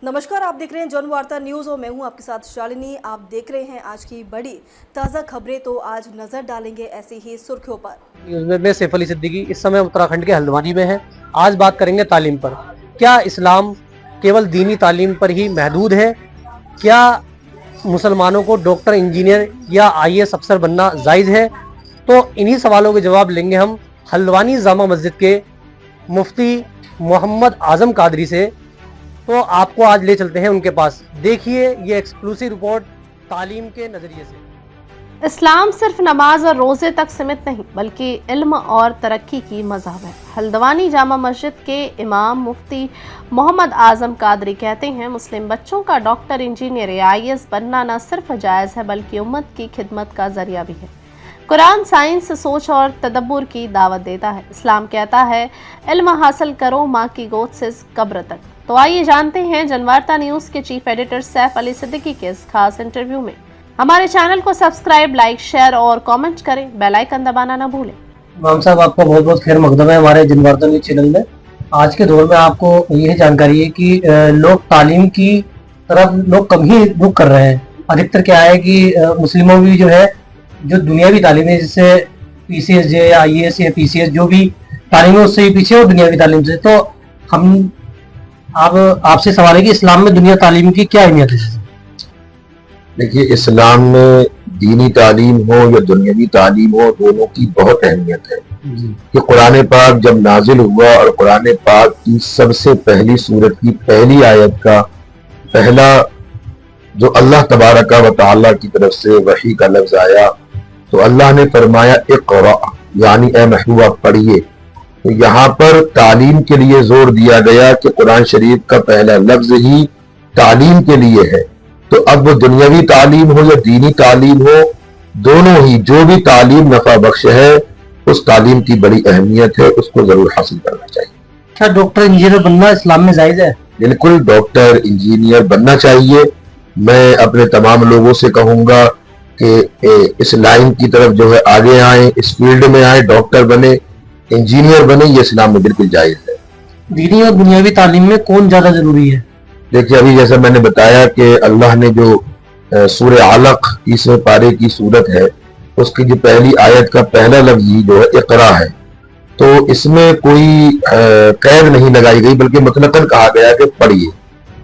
नमस्कार, आप देख रहे हैं जन वार्ता न्यूज़ और मैं हूं आपके साथ शालिनी। आप देख रहे हैं आज की बड़ी ताज़ा खबरें, तो आज नजर डालेंगे ऐसी ही सुर्खियों पर। मैं सैफ अली सिद्दीकी इस समय उत्तराखंड के हल्द्वानी में है। आज बात करेंगे तालीम पर। क्या इस्लाम केवल दीनी तालीम पर ही महदूद है? क्या मुसलमानों को डॉक्टर, इंजीनियर या IAS अफसर बनना जायज़ है? तो इन्हीं सवालों के जवाब लेंगे हम हल्द्वानी जामा मस्जिद के मुफ्ती मोहम्मद आजम कादरी से। तो आपको आज ले चलते हैं उनके पास। देखिए ये एक्सक्लूसिव रिपोर्ट तालीम के नज़रिए से। इस्लाम सिर्फ नमाज और रोजे तक सीमित नहीं बल्कि इल्म और तरक्की की मज़हब है। हल्द्वानी जामा मस्जिद के इमाम मुफ्ती मोहम्मद आजम कादरी कहते हैं, मुस्लिम बच्चों का डॉक्टर, इंजीनियर या IAS बनना न सिर्फ जायज़ है बल्कि उम्मत की खिदमत का जरिया भी है। कुरान साइंस, सोच और तदब्बुर की दावत देता है। इस्लाम कहता है, इल्म हासिल करो माँ की गोद से कब्र तक। तो आइए जानते हैं जनवार्ता न्यूज़ के चीफ एडिटर सैफ अली सिद्दीकी के इस खास इंटरव्यू में। हमारे चैनल को सब्सक्राइब, लाइक, शेयर और कमेंट करें। बेल आइकन दबाना ना भूलें। इमाम साहब, आपका बहुत बहुत खैर मकदम है हमारे जनवार्ता न्यूज़ चैनल में। आज के दौर में आपको यह जानकारी है कि लोग तालीम की तरफ लोग कम ही रुख कर रहे हैं। अधिकतर क्या है कि मुस्लिमों भी जो है, जो दुनियावी तालीम है, जैसे PCS या IAS या PCS जो भी तालीम है उससे ही पीछे और दुनियावी तालीम से। तो हम आपसे सवाल है कि इस्लाम में दुनिया तालीम की क्या अहमियत है? देखिए, इस्लाम में दीनी तालीम हो या दुनियावी तालीम हो, दोनों की बहुत अहमियत है। कि कुरान पाक जब नाजिल हुआ और कुरान पाक की सबसे पहली सूरत की पहली आयत का पहला जो अल्लाह तबारक व तआला की तरफ से वही का लफ्ज आया, तो अल्लाह ने फरमाया इक़रा, यानी ए महबूबा पढ़िए। तो यहाँ पर तालीम के लिए जोर दिया गया कि कुरान शरीफ का पहला लफ्ज ही तालीम के लिए है। तो अब वो दुनियावी तालीम हो या दीनी तालीम हो, दोनों ही जो भी तालीम नफा बख्श है, उस तालीम की बड़ी अहमियत है, उसको जरूर हासिल करना चाहिए। क्या डॉक्टर, इंजीनियर बनना इस्लाम में जायज है? बिल्कुल, डॉक्टर, इंजीनियर बनना चाहिए। मैं अपने तमाम लोगों से कहूंगा कि इस लाइन की तरफ जो है आगे आए, इस फील्ड में आए, डॉक्टर बने, इंजीनियर बने, ये इस्लाम में बिल्कुल जायज है। दीनी और दुनियावी तालीम में कौन ज्यादा जरूरी है? देखिए, अभी जैसा मैंने बताया कि अल्लाह ने जो सूरह अलक 30वें पारे की सूरत है, उसकी जो पहली आयत का पहला लफ्ज ही जो है इक़रा है। तो इसमें कोई कैद नहीं लगाई गई, बल्कि मुतलकन कहा गया कि पढ़िए,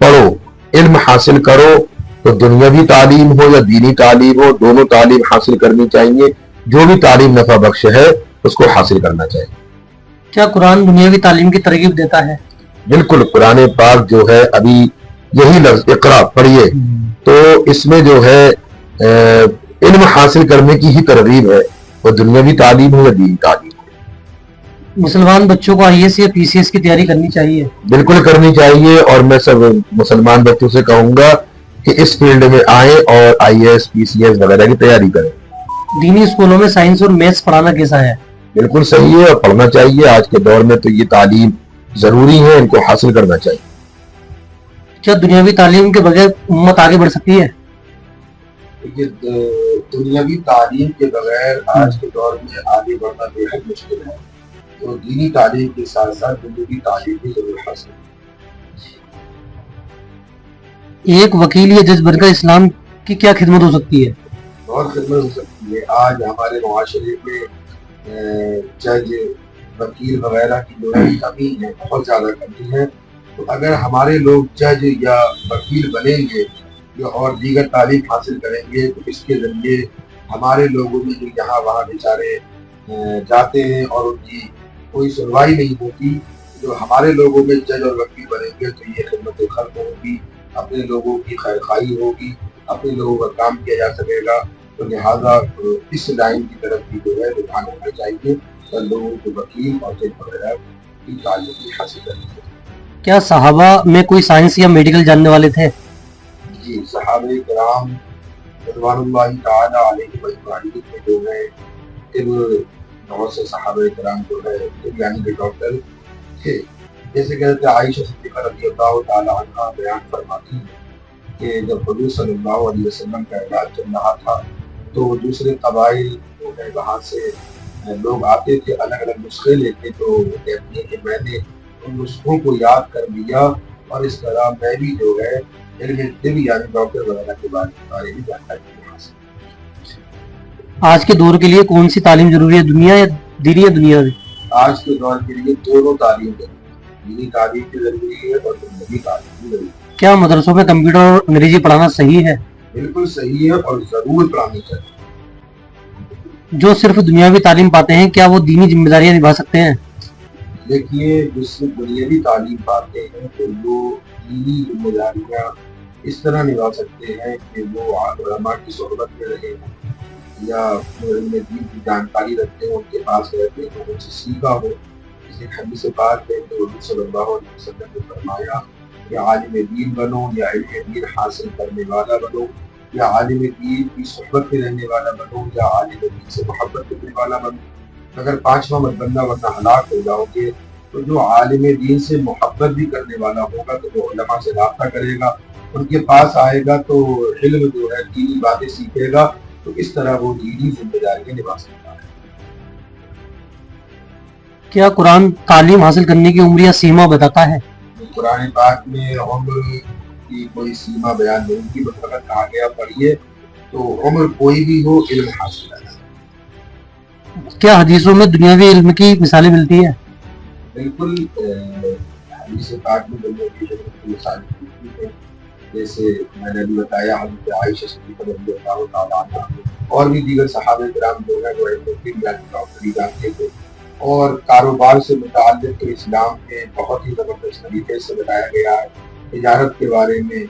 पढ़ो, इल्म हासिल करो। तो दुनियावी तालीम हो या दीनी तालीम हो, दोनों तालीम हासिल करनी चाहिए। जो भी तालीम नफा बख्श है उसको हासिल करना चाहिए। क्या कुरान दुनियावी तालीम की तरगीब देता है? बिल्कुल, कुरान पाक जो है अभी यही लफ्ज इक़रा पढ़िए, तो इसमें जो है इल्म हासिल करने की ही तरगीब है, वो दुनियावी तालीम हो या दीनी तालीम हो। मुसलमान बच्चों को IAS या PCS की तैयारी करनी चाहिए? बिल्कुल करनी चाहिए, और मैं सब मुसलमान बच्चों से कहूंगा कि इस फील्ड में आए और IAS PCS वगैरह की तैयारी करें। दीनी स्कूलों में साइंस और मैथ्स पढ़ाना कैसा है? बिल्कुल सही है और पढ़ना चाहिए। आज के दौर में तो ये तालीम जरूरी है, इनको हासिल करना चाहिए। क्या दुनियावी तालीम के बगैर उम्मत आगे बढ़ सकती है? दुनियावी तालीम के बगैर आज के दौर में आगे बढ़ना बेहद मुश्किल है। तो दीनी तालीम के साथ साथ दुनियावी तालीम भी जरूर हासिल। एक वकील या जज बनकर इस्लाम की क्या खिदमत हो सकती है? बहुत खिदमत हो सकती है। आज हमारे मुआशरे में जज, वकील वगैरह की जो है कमी है, बहुत ज्यादा कमी है। तो अगर हमारे लोग जज या वकील बनेंगे और दीगर तालीम हासिल करेंगे, तो इसके जरिए हमारे लोगों में जो यहाँ वहाँ बेचारे जाते हैं और उनकी कोई सुनवाई नहीं होती, जो हमारे लोगों में जज और वकील बनेंगे तो ये खिदमत खल्क होगी, अपने लोगों की खैरखाई होगी, अपने लोगों का काम किया जा सकेगा। तो लिहाजा इस लाइन की तरफ भी जो है ध्यान होना चाहिए और लोगों को वकील और जज वगैरह की तालीम हासिल करनी चाहिए। क्या सहाबा में कोई साइंस या मेडिकल जानने वाले थे? जी, सहाबे किराम रज़वानुल्लाहि ताला अलैहिम अजमईन में जो है बहुत से सहाबे किराम जो है यानी कि डॉक्टर थे। जैसे कहते हैं आयशा सिद्दीक़ा रज़ियल्लाहु ताला अन्हा बयान फरमाती है कि जब हुज़ूर सल्लल्लाहु अलैहि वसल्लम का इलाज चल रहा था, तो दूसरे कबाइल जो है वहाँ से लोग आते थे, अलग अलग नुस्खे लेके। तो कहती है कि मैंने उन नुस्खों को याद कर लिया اور اس طرح میں بھی جو ہے علم طب یعنی ڈاکٹر وغیرہ کے بارے میں جانکاری حاصل۔ آج کے دور کے لیے کون سی تعلیم ضروری ہے، دنیا یا دینی یا دنیاوی؟ آج کے دور کے لیے دونوں تعلیم ضروری ہے، دینی تعلیم بھی ضروری ہے اور دنیاوی تعلیم بھی ضروری ہے۔ کیا مدرسوں میں کمپیوٹر اور انگریزی پڑھانا صحیح ہے؟ بالکل صحیح ہے اور ضرور پڑھانی چاہیے۔ جو صرف دنیاوی تعلیم پاتے ہیں کیا وہ دینی ذمہ داریاں نبھا سکتے ہیں؟ دیکھیے، جس سے دنیاوی تعلیم پاتے ہیں تو وہ دینی ذمہ داریاں اس طرح نبھا سکتے ہیں کہ وہ علماء کی صحبت میں رہے یا علم دین کی جانکاری رکھتے ہیں، ان کے پاس رہتے ہیں، ان سے سیکھا ہو۔ جیسے حدیث پاک ہے کہ حضور صلی اللہ علیہ وسلم نے فرمایا کہ عالم دین بنو یا علم دین حاصل کرنے والا بنو، یا عالم دین کی صحبت میں رہنے والا بنو، یا عالم دین سے محبت کرنے والا بنو۔ اگر پانچواں مت بننا ورنہ ہلاک ہو جاؤ گے۔ تو جو عالم دین سے محبت بھی کرنے والا ہوگا تو وہ علماء سے رابطہ کرے گا، ان کے پاس آئے گا تو علم جو ہے دینی باتیں سیکھے گا، تو اس طرح وہ دینی ذمہ داریاں نبھا سکتا ہے۔ کیا قرآن تعلیم حاصل کرنے کی عمر یا سیما بتاتا ہے؟ قرآن پاک میں عمر کی کوئی سیما بیان نہیں کی، بس اگر کہا گیا پڑھیے تو عمر کوئی بھی ہو علم حاصل کرنا۔ کیا حدیثوں میں دنیاوی علم کی مثالیں ملتی ہیں؟ بالکل، حدیث پاک میں دنیاوی علم کی مثالیں ملتی ہیں، جیسے میں نے ابھی بتایا حضرت عائشہ صدیقہ رضی اللہ تعالیٰ عنہ اور بھی دیگر صحابہ کرام جو ہیں وہ علم طب یعنی ڈاکٹری جانتے تھے، اور کاروبار سے متعلق اسلام میں بہت ہی زبردست طریقے سے بتایا گیا ہے۔ تجارت کے بارے میں،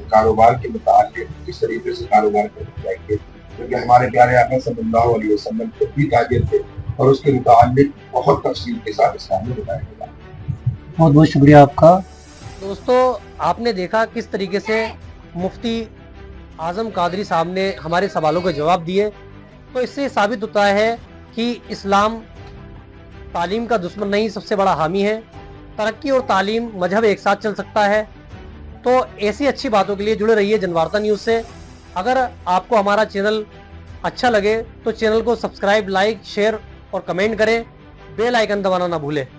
کاروبار کے متعلق کس طریقے سے کاروبار کرنا چاہیے، کیونکہ ہمارے پیارے آقا صلی اللہ علیہ وسلم خود بھی تاجر تھے اور اس کے متعلق بہت تفصیل کے ساتھ اسلام میں بتایا گیا۔ بہت بہت شکریہ آپ کا۔ دوستو، آپ نے دیکھا کس طریقے سے مفتی اعظم قادری صاحب نے ہمارے سوالوں کے جواب دیے، تو اس سے ثابت ہوتا ہے کہ اسلام تعلیم کا دشمن نہیں، سب سے بڑا حامی ہے۔ ترقی اور تعلیم مذہب ایک ساتھ چل سکتا ہے۔ تو ایسی اچھی باتوں کے لیے جڑے رہیے جنوارتا نیوز سے۔ اگر آپ کو ہمارا چینل اچھا لگے تو چینل کو سبسکرائب، لائک، شیئر اور کمنٹ کریں، بیل آئیکن دبانا نہ بھولیں۔